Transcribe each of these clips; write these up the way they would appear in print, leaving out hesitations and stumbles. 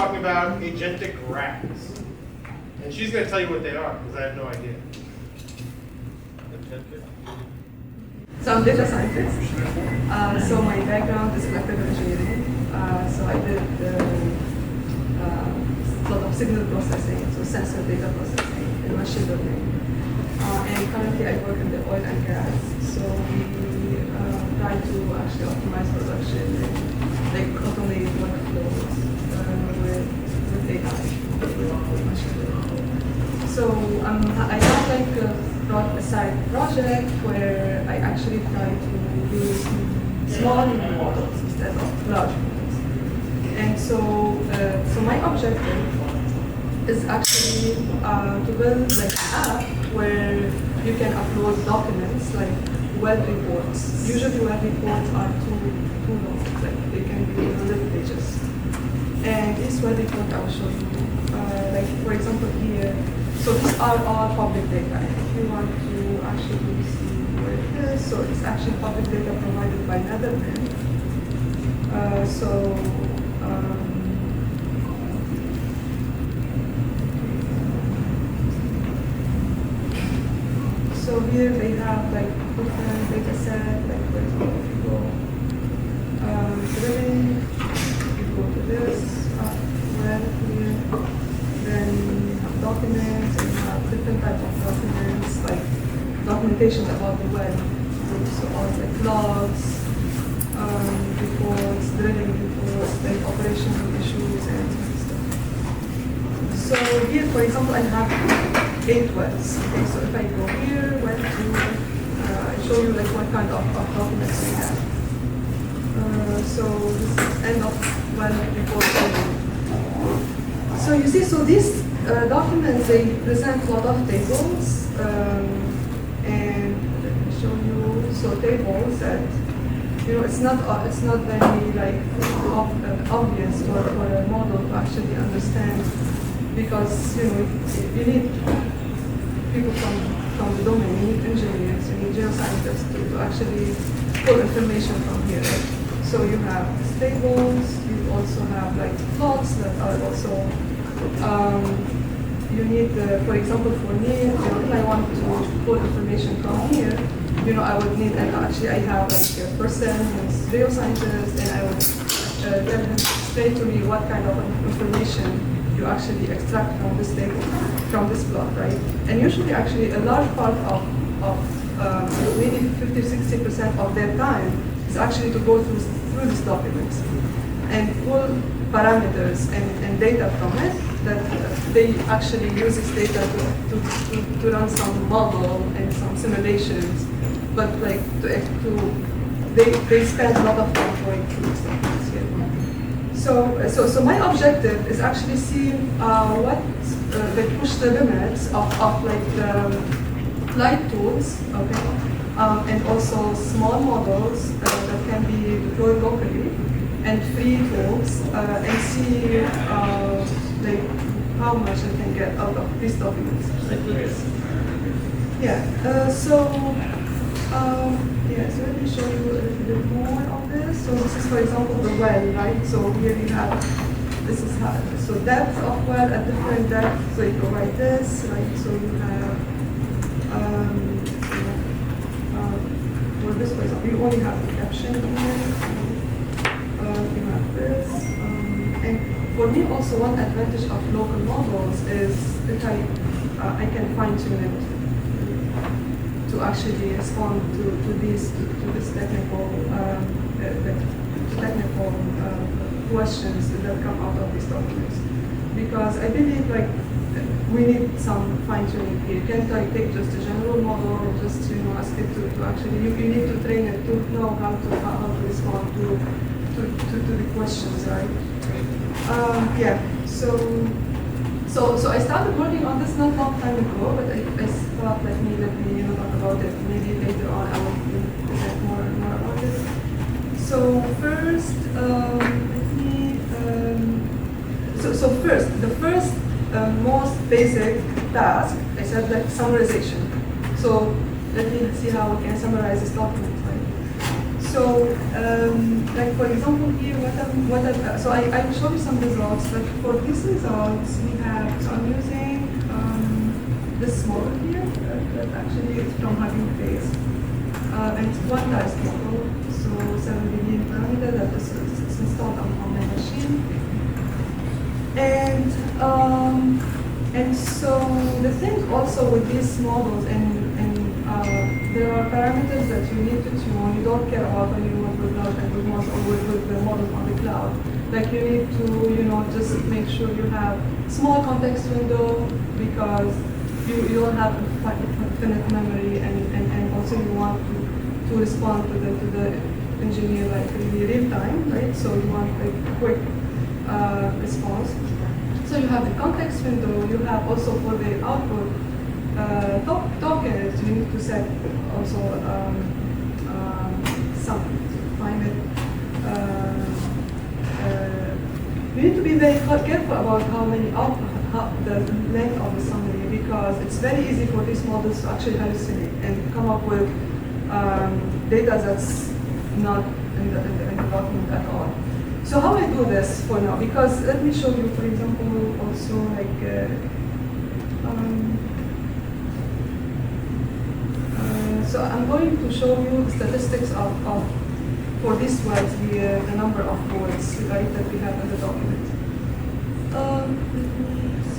talking about agentic RAGs. And she's going to tell you what they are, because I have no idea. So I'm a data scientist. So my background is electrical engineering. So I did a lot of signal processing, so sensor data processing and machine learning. And currently I work in the oil and gas. So we try to actually optimize production and like automate workflows with AI, with machine learning. So I have like a side project where I actually try to use small models instead of large models. And so my objective is actually to build like an app where you can upload documents like web reports. Usually web reports are too long, like they can be 100 pages. And this web report I will show you, like for example here, so these are all public data. If you want to actually see where it is, so it's actually public data provided by Netherlands. So here they have like different data set, like for example, if you go drilling, you go to this web here, then you have documents, and you have different types of documents, like documentation about the well. So all like logs, reports, drilling reports, like operational issues and stuff. So here, for example, I have 8 wells. Okay, so if I go here, well to show you like what kind of documents we have. So this is end of well report. So you see, so these documents, they present a lot of tables, and let me show you, so tables that, you know, it's not very like obvious for a model to actually understand, because, you know, you need people from the domain, you need engineers, you need geoscientists to actually pull information from here. So you have tables, you also have like plots that are also, you need, for example, for me, you know, if I want to pull information from here, you know, I would need, and actually I have like a person who's geoscientist, and I would tell him to explain to me what kind of information you actually extract from this table, from this plot, right? And usually actually a large part of maybe 50-60% of their time is actually to go through these documents and pull parameters and data from it, that they actually use this data to run some model and some simulations, but like they spend a lot of time going through these documents here. So my objective is actually see what they push the limits of like the light tools, okay, and also small models that can be deployed locally, and free tools, and see like how much I can get out of these documents. Like this. Yeah. So let me show you a little bit more of this. So this is, for example, the well, right? So here you have, this is how, so depth of well at different depths. So you provide this, right? So you have, for this, for example, you only have the caption here. You have this. And for me, also, one advantage of local models is that I can fine tune it to actually respond to this technical questions that come out of these documents. Because I believe like we need some fine tuning here. You can't like take just a general model and just ask it to actually you need to train it to know how to respond to the questions, right? So I started working on this not a long time ago, but I thought let me talk about it. Maybe later on I will present more about it. So first, the first most basic task I said summarization. So let me see how we can summarize this document. Right? So, like for example here, so I showed you some results, but for these results we have, so I'm using this model here, that actually is from Hugging Face. And it's one dice model, so 7 billion parameter that is it's installed on my machine. And so the thing also with these models, and there are parameters that you need to tune. You don't care about when you work with large language models or with the models on the cloud. Like you need to, just make sure you have small context window because you don't have infinite memory, and also you want to respond to the engineer like really real time, right? So you want a quick response. So you have the context window. You have also for the output tokens. You need to set also some climate. You need to be very careful about how the length of the summary, because it's very easy for these models to actually hallucinate and come up with data that's not in the document at all. So how I do this for now? Because let me show you, for example, also like so I'm going to show you the statistics of for these words here, the number of words, right, that we have in the document. Let me see.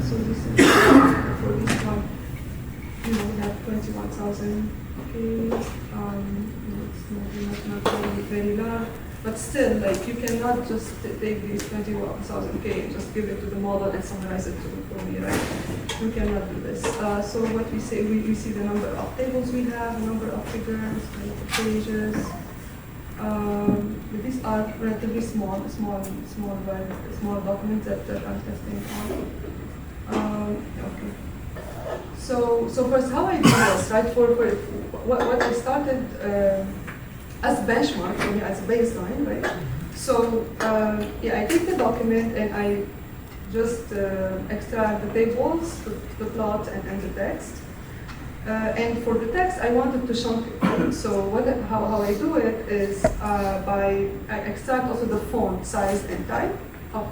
So this is for this one, we have 21,000. Okay, it's not very large, but still, like you cannot just take these 21,000 K and just give it to the model and summarize it for me, right? We cannot do this. So what we say, we see the number of tables we have, the number of figures, the number of pages. These are relatively small documents that I'm testing on. Okay. So first, how I do this, right? For what I started as benchmark for me, as a baseline, right? So yeah, I take the document and I just extract the tables, the plot, and the text. And for the text, I wanted to chunk it. So how I do it is I extract also the font size and type of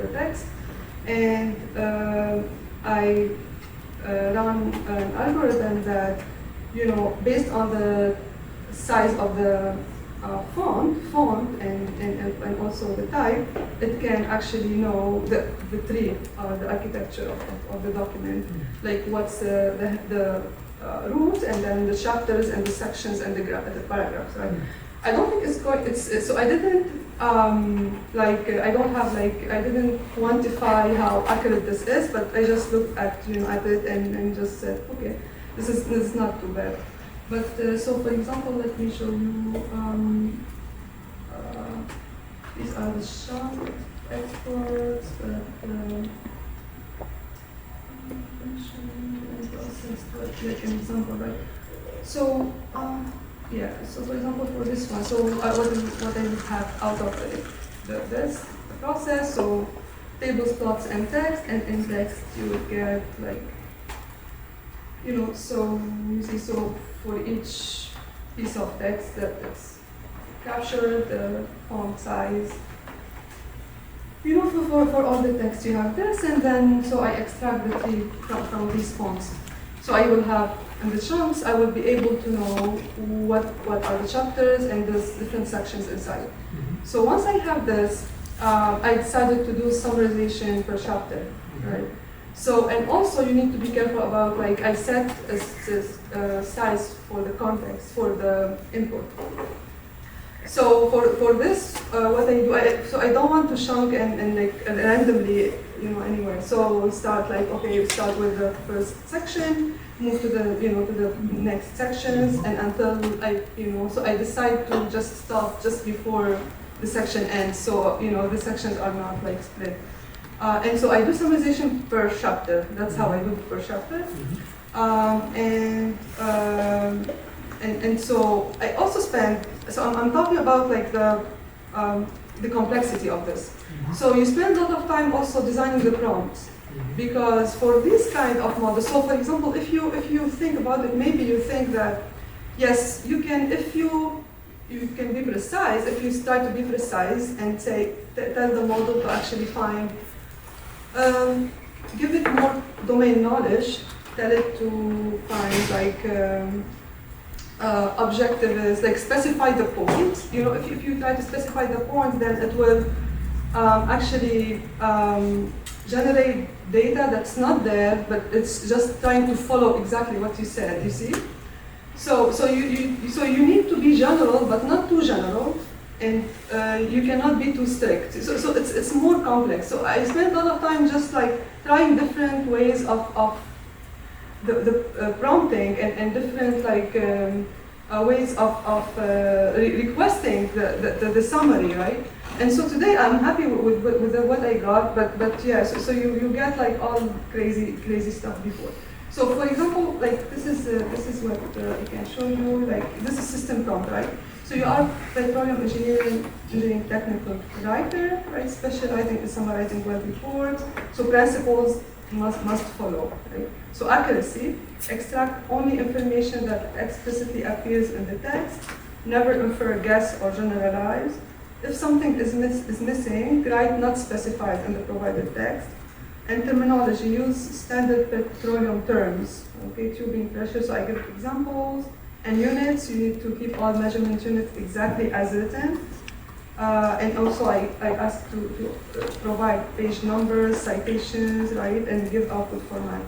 the text, and I run an algorithm that, based on the size of the font and also the type, it can actually know the tree or the architecture of the document, like what's the roots, and then the chapters and the sections and the paragraphs, right? I don't think so I didn't I didn't quantify how accurate this is, but I just looked at it and just said, okay, this is not too bad. But so for example, let me show you these are the chunk exports, like an example, right? So yeah, so for example for this one, so what I would have out of the process, so tables, plots, and text, and in text you would get like, so you see, so for each piece of text that's captured, the font size, for all the text you have this, and then so I extract the tree from these fonts. So I will have, in the chunks, I will be able to know what are the chapters and the different sections inside. Mm-hmm. So once I have this, I decided to do summarization per chapter, right? So, and also you need to be careful about, like, I set a size for the context, for the input. So for this, what I do, so I don't want to chunk and like randomly, anywhere. So we start like, okay, we start with the first section, move to the, to the next sections, and until so I decide to just stop just before the section ends. So, the sections are not like split. And so I do summarization per chapter. That's how I do it per chapter. And so I also spend, so I'm talking about like the complexity of this. So you spend a lot of time also designing the prompts, because for this kind of model, so for example, if you think about it, maybe you think that, yes, you can, if you can be precise, if you start to be precise and say, tell the model to actually find, give it more domain knowledge, tell it to find like objective is like specify the point. If you try to specify the point, then it will actually generate data that's not there, but it's just trying to follow exactly what you said. You see? So you need to be general, but not too general, and you cannot be too strict. So it's more complex. So I spent a lot of time just like trying different ways of the prompting and different like ways of requesting the summary, right? And so today I'm happy with what I got, but yeah, so you get like all crazy stuff before. So for example, like this is what I can show you. Like this is system prompt, right? So you are petroleum engineering technical writer, right? Specializing in summarizing web reports. So principles must follow, right? So accuracy, extract only information that explicitly appears in the text, never infer, guess, or generalize. If something is missing, write not specified in the provided text. And terminology, use standard petroleum terms, okay, tubing pressure, so I give examples. And units, you need to keep all measurement units exactly as written. And also I ask to provide page numbers, citations, right, and give output format.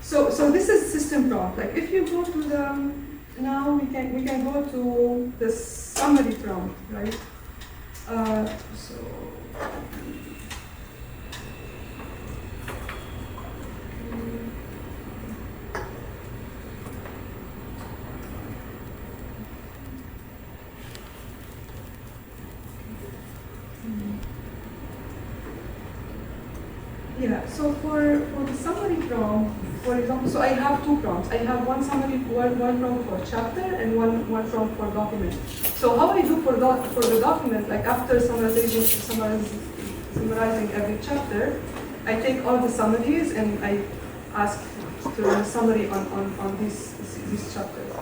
So this is system prompt. Like if you go to the, now we can go to the summary prompt, right? Yeah, so for the summary prompt, for example, so I have two prompts. I have one summary, one prompt for chapter and one prompt for document. So how I do for the document, like after summarizing every chapter, I take all the summaries and I ask to run a summary on these chapters.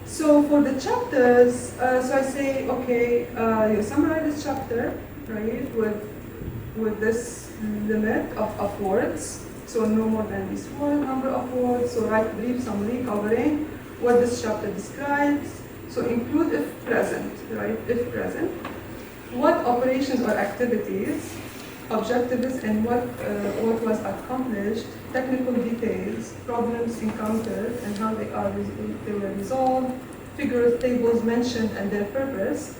So for the chapters, so I say, okay, you summarize this chapter, right, with this limit of words, so no more than this number of words. So write brief summary covering what this chapter describes. So include if present, right? If present, what operations or activities, objectives, and what was accomplished, technical details, problems encountered, and how they were resolved, figures, tables mentioned and their purpose.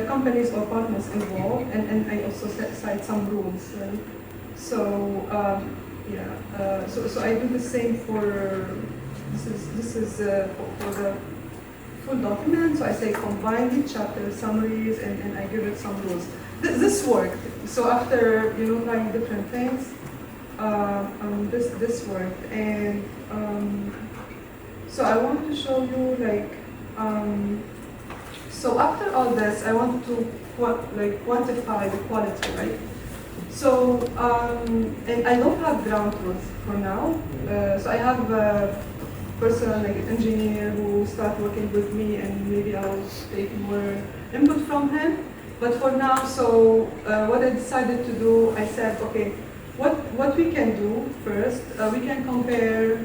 Companies or partners involved, and I also cite some rules, right? So so I do the same for this is for the full document. So I say combine each chapter summaries and I give it some rules. This worked. So after trying different things, this worked, and so I want to show you like. So after all this, I want to quantify the quality, right? So, and I don't have ground truth for now. So I have a person, like an engineer, who start working with me, and maybe I'll take more input from him. But for now, so what I decided to do, I said, okay, what we can do first, we can compare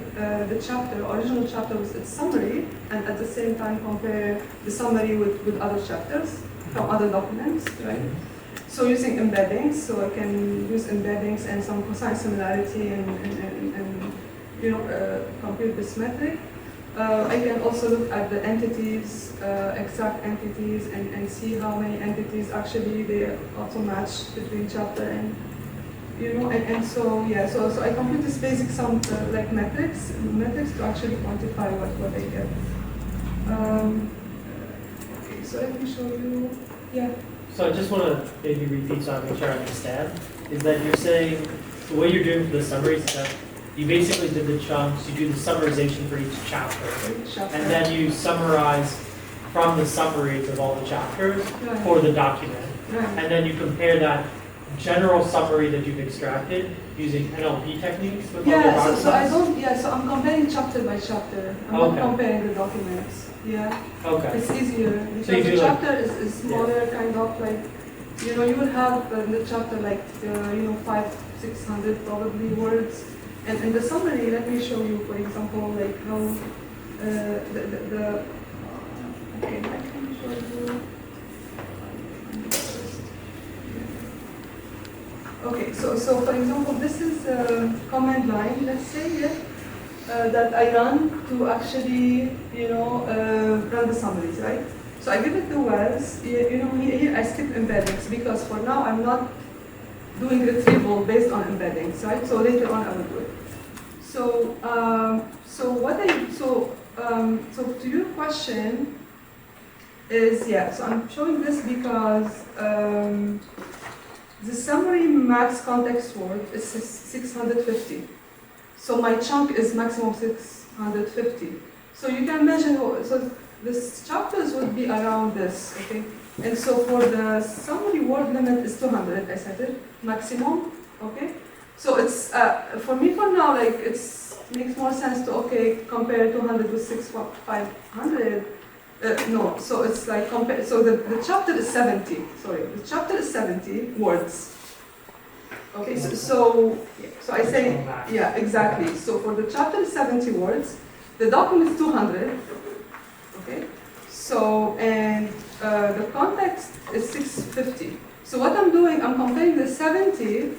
the chapter, original chapter with its summary, and at the same time compare the summary with other chapters from other documents, right? So using embeddings, so I can use embeddings and some cosine similarity and compute this metric. I can also look at the entities, exact entities, and see how many entities actually they also match between chapter and, and so, yeah, so I compute this basic some like metrics to actually quantify what I get. Okay, so let me show you, yeah. So I just want to maybe repeat so I make sure I understand, is that you're saying the way you're doing for the summaries is that you basically did the chunks, you do the summarization for each chapter, and then you summarize from the summaries of all the chapters for the document. And then you compare that general summary that you've extracted using NLP techniques with all the documents. So I'm comparing chapter by chapter. I'm not comparing the documents. Yeah. Okay. It's easier because So the chapter is smaller, kind of like, you will have in the chapter like, 500-600 probably words. And in the summary, let me show you, for example, like how okay, I can show you. Okay, so for example, this is a command line, let's say, that I run to actually, run the summaries, right? So I give it the wells, here I skip embeddings because for now I'm not doing retrieval based on embeddings, right? So later on I will do it. So, so to your question is, so I'm showing this because the summary max context word is 650. So my chunk is maximum 650. So you can imagine, so this chapters would be around this, okay? And so for the summary word limit is 200, I said it, maximum, okay? So it's, for me for now, like makes more sense to, compare 200 with 500. No, so it's like, so the chapter is 70, the chapter is 70 words. Okay, so I say, yeah, exactly. So for the chapter is 70 words, the document is 200, okay? So, and the context is 650. So what I'm doing, I'm comparing the 70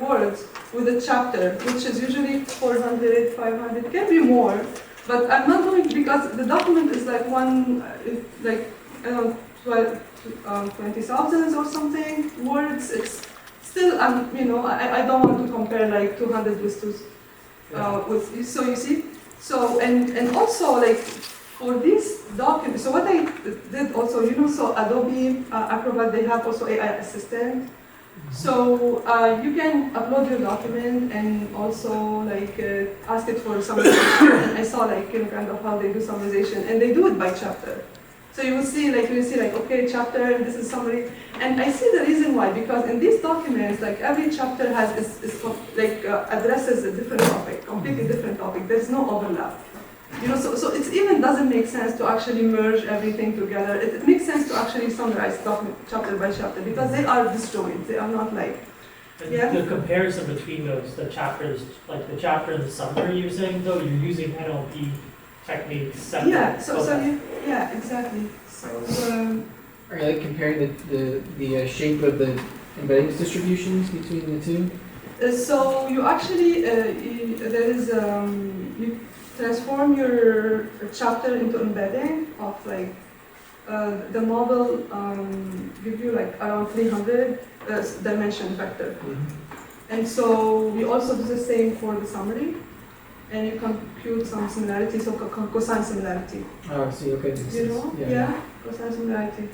words with the chapter, which is usually 400, 500, can be more, but I'm not doing, because the document is like I don't know, 20,000 or something words. It's still, I don't want to compare like 200 with so you see, so, and also like for these documents, so what I did also, so Adobe Acrobat, they have also AI assistant. So you can upload your document and also like ask it for summarization. And I saw like kind of how they do summarization, and they do it by chapter. So you will see like okay, chapter, this is summary, and I see the reason why, because in these documents like every chapter has addresses a different topic, completely different topic. There's no overlap. So it even doesn't make sense to actually merge everything together. It makes sense to actually summarize document chapter by chapter because they are disjoint. They are not like, The comparison between those, the chapters, like the chapter and the summary, you're saying though, you're using NLP techniques separate. Yeah, exactly. So, are you like comparing the shape of the embeddings distributions between the two? So you actually, there is, you transform your chapter into embedding of like, the model give you like around 300 dimension vector. Mm-hmm. And so we also do the same for the summary, and you compute some similarity, so cosine similarity. Oh, I see, okay. Yeah, cosine similarity.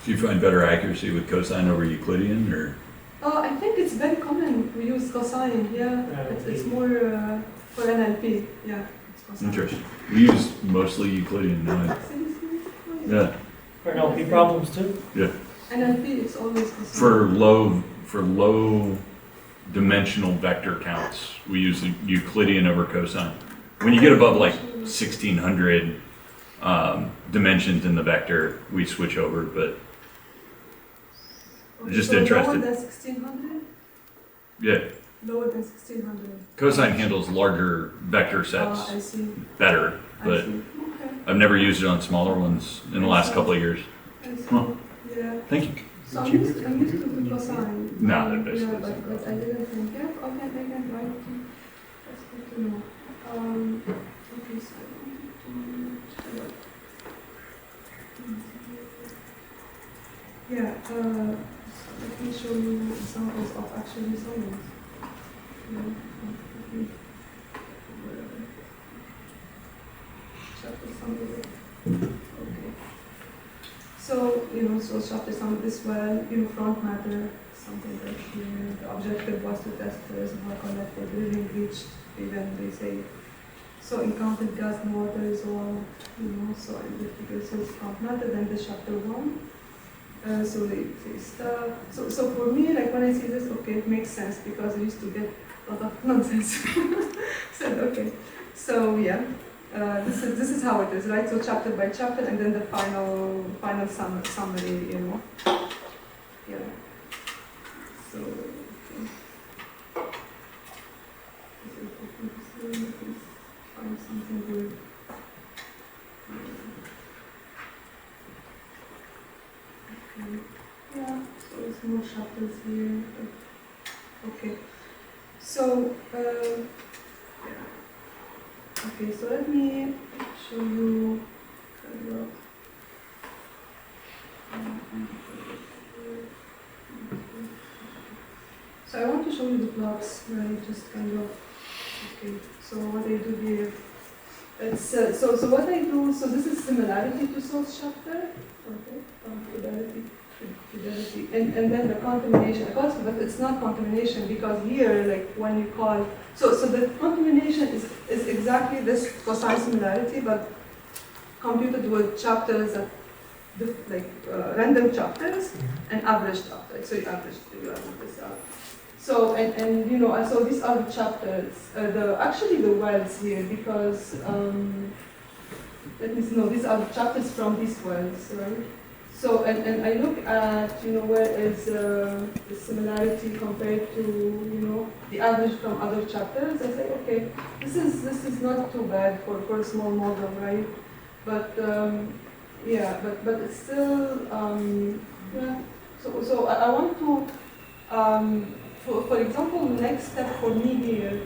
Do you find better accuracy with cosine over Euclidean, or? Oh, I think it's very common. We use cosine, it's more for NLP, it's cosine. Interesting. We use mostly Euclidean now. Yeah. For NLP problems too? Yeah. NLP is always cosine. For low dimensional vector counts, we use the Euclidean over cosine. When you get above like 1600 dimensions in the vector, we switch over, but just so interested. Lower than 1600? Yeah. Lower than 1600. Cosine handles larger vector sets I see. better, but Okay. I've never used it on smaller ones in the last couple of years. I see. Huh. Yeah. Thank you. So I'm used to the cosine. No, they're basically but I didn't think, okay, I can write. That's good to know. Okay, so I wanted to, yeah, let me show you examples of actually summaries. Chapter summary. Okay. So, so chapter summary this well, front matter, something like here, the objective was to test the reservoir collected, drilling reached, even they say, so encountered gas and water is all, so investigated, so it's front matter, then the chapter 1. So they start. So for me, like when I see this, okay, it makes sense because I used to get a lot of nonsense. So okay, so yeah, this is how it is, right? So chapter by chapter, and then the final summary, Yeah. So okay. Please find something good. Yeah, so there's more chapters here. Okay, so yeah. Okay, so let me show you. So I want to show you the plots, right? Just kind of. Okay, so what I do here. It's so what I do. So this is similarity to source chapter. Okay, fidelity, and then the contamination, but it's not contamination because here, like when you call, so the contamination is exactly this cosine similarity, but computed with chapters that random chapters and average chapters. So you average this out. So so these are the chapters. Actually the wells here because let me see. No, these are the chapters from these wells, right? So, and I look at, where is the similarity compared to, the average from other chapters. I say, okay, this is not too bad for a small model, right? But, yeah, but it's still, yeah. So I want to, for example, next step for me here,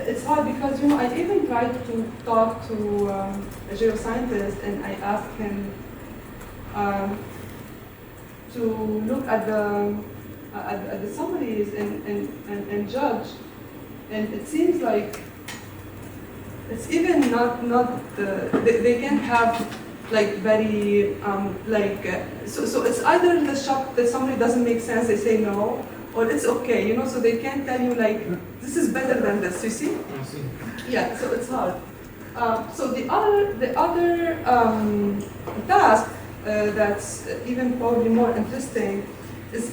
it's hard because I even tried to talk to a geoscientist and I asked him to look at the summaries and judge, and it seems like it's even not they can't have like very so it's either the summary doesn't make sense, they say no, or it's okay, so they can't tell you like this is better than this. You see? I see. Yeah. So it's hard. So the other task that's even probably more interesting is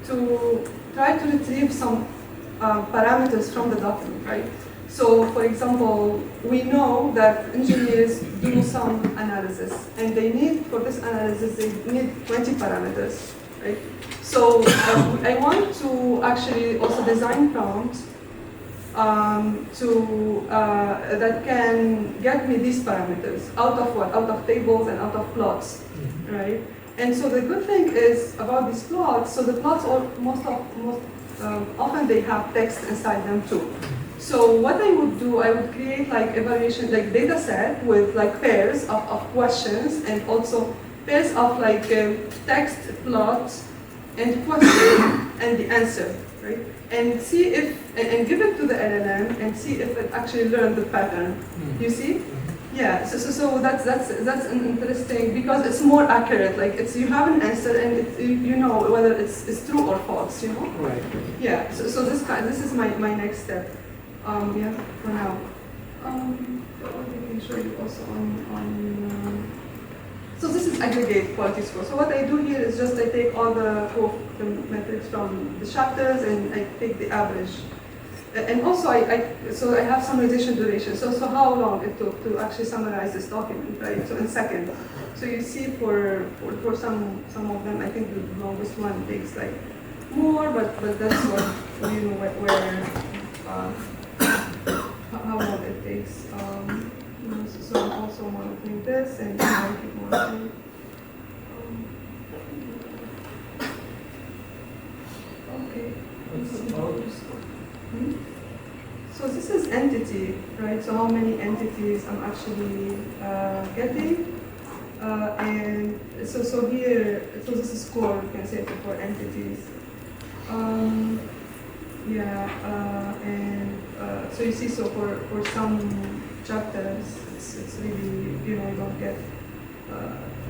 to try to retrieve some parameters from the document, right? So, for example, we know that engineers do some analysis, and they need, for this analysis, they need 20 parameters, right? So, I want to actually also design prompts that can get me these parameters out of what? Out of tables and out of plots, right? And so the good thing is about these plots. So the plots most often they have text inside them too. So what I would do, I would create like evaluation, like data set with like pairs of questions and also pairs of like text, plot, and question and the answer, right? And see if, and give it to the LLM and see if it actually learned the pattern. You see? Yeah, so that's an interesting, because it's more accurate, like you have an answer and you know whether it's true or false, Right. Yeah, so this is my next step. Yeah, for now. What I can show you also on so this is aggregate quality score. So what I do here is just I take all the metrics from the chapters and I take the average. And also I have summarization duration. So how long it took to actually summarize this document, right? So in seconds. So you see for some of them, I think the longest one takes like more, but that's what how long it takes. So I'm also monitoring this and I keep monitoring. Hmm? So this is entity, right? So how many entities I'm actually getting. And so here, so this is core, you can say for entities. So you see, so for some chapters, it's really, you don't get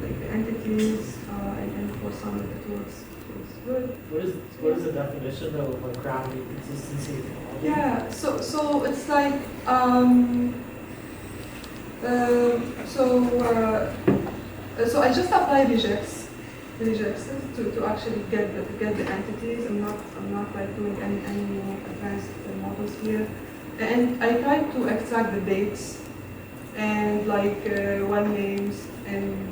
like the entities, and for some of it works good. What is the definition though of like grounding consistency of technology? Yeah, so it's like, so I just apply regex to actually get the entities. I'm not like doing any advanced models here, and I try to extract the dates and like one names and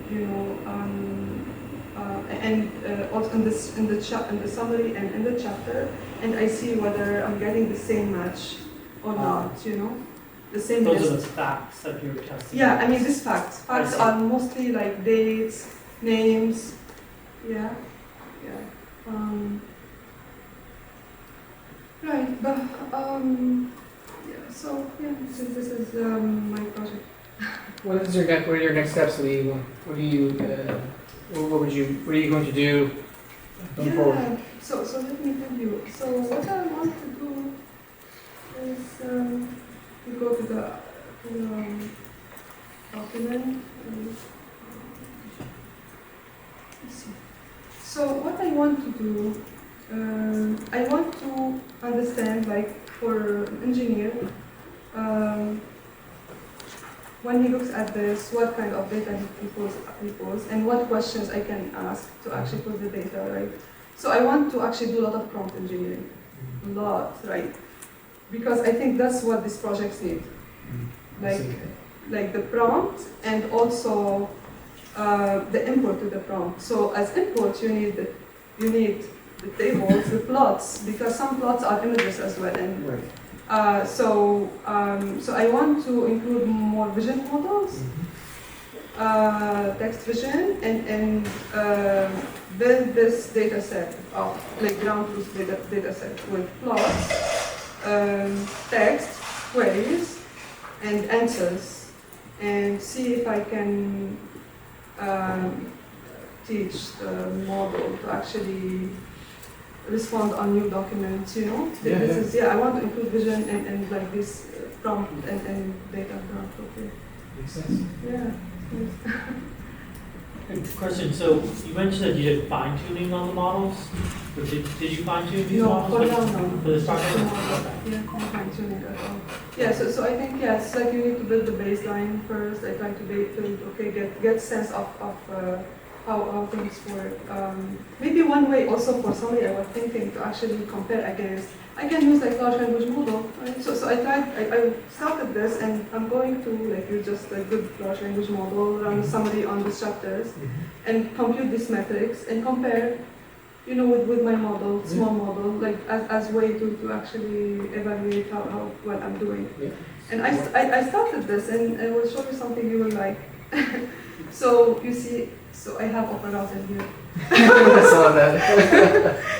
also in the summary and in the chapter, and I see whether I'm getting the same match or not. The same Those list. are the facts that you're testing. Yeah, I mean these facts. Facts are mostly like dates, names. Yeah. Right, but so this is my project. What are your next steps? What are you going to do going forward? So let me tell you. So what I want to do is to go to the document. Let's see. So what I want to do, I want to understand, like for engineer, when he looks at this, what kind of data he pulls, and what questions I can ask to actually pull the data, right? So I want to actually do a lot of prompt engineering, a lot, right? Because I think that's what these projects need, like the prompt and also the input to the prompt. So as input, you need the tables, the plots, because some plots are images as well. And right. So I want to include more vision models, text vision, and build this data set of like ground truth data set with plots, text, queries, and answers, and see if I can teach the model to actually respond on new documents, I want to include vision and like this prompt and data prompt. Okay. Makes sense. Yeah. Question, so you mentioned that you did fine tuning on the models, but did you fine tune these No, models? for now, no. For this project? Yeah, no fine tuning at all. Yeah, so I think, it's like you need to build the baseline first. I try to build, get sense of how things work. Maybe one way also for somebody I was thinking to actually compare against, I can use like large language model, right? So I started this, and I'm going to like use just a good large language model, run a summary on the chapters, and compute these metrics and compare, with my model, small model, like as way to actually evaluate how what I'm doing. Yeah. And I started this, and I will show you something you will like. So you see, so I have operas in here. I saw that.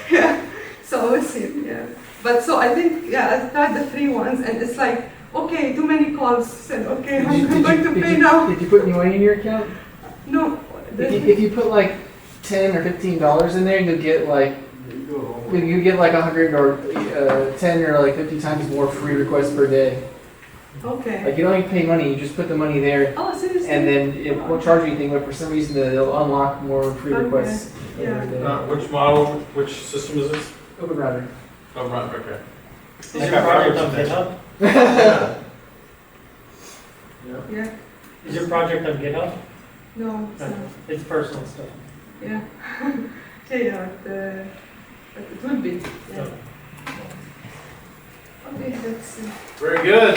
Yeah. So let's see. Yeah. But so I think I tried the free ones, and it's like, okay, too many calls. Said okay, I'm going to pay now. Did you put any money in your account? No. If you put like $10 or $15 in there, you get like 100 or 10 or like 50 times more free requests per day. Okay. Like you don't even pay money, you just put the money there, Oh, seriously? and then it won't charge you anything, but for some reason they'll unlock more free requests. Yeah. every day. Which model, which system is this? Open Router. Oh, right, okay. Is your project on GitHub? Yeah. Yeah. Is your project on GitHub? No. It's not. It's personal stuff. Yeah. But it would be. Yeah. So- Okay, let's see. Very good.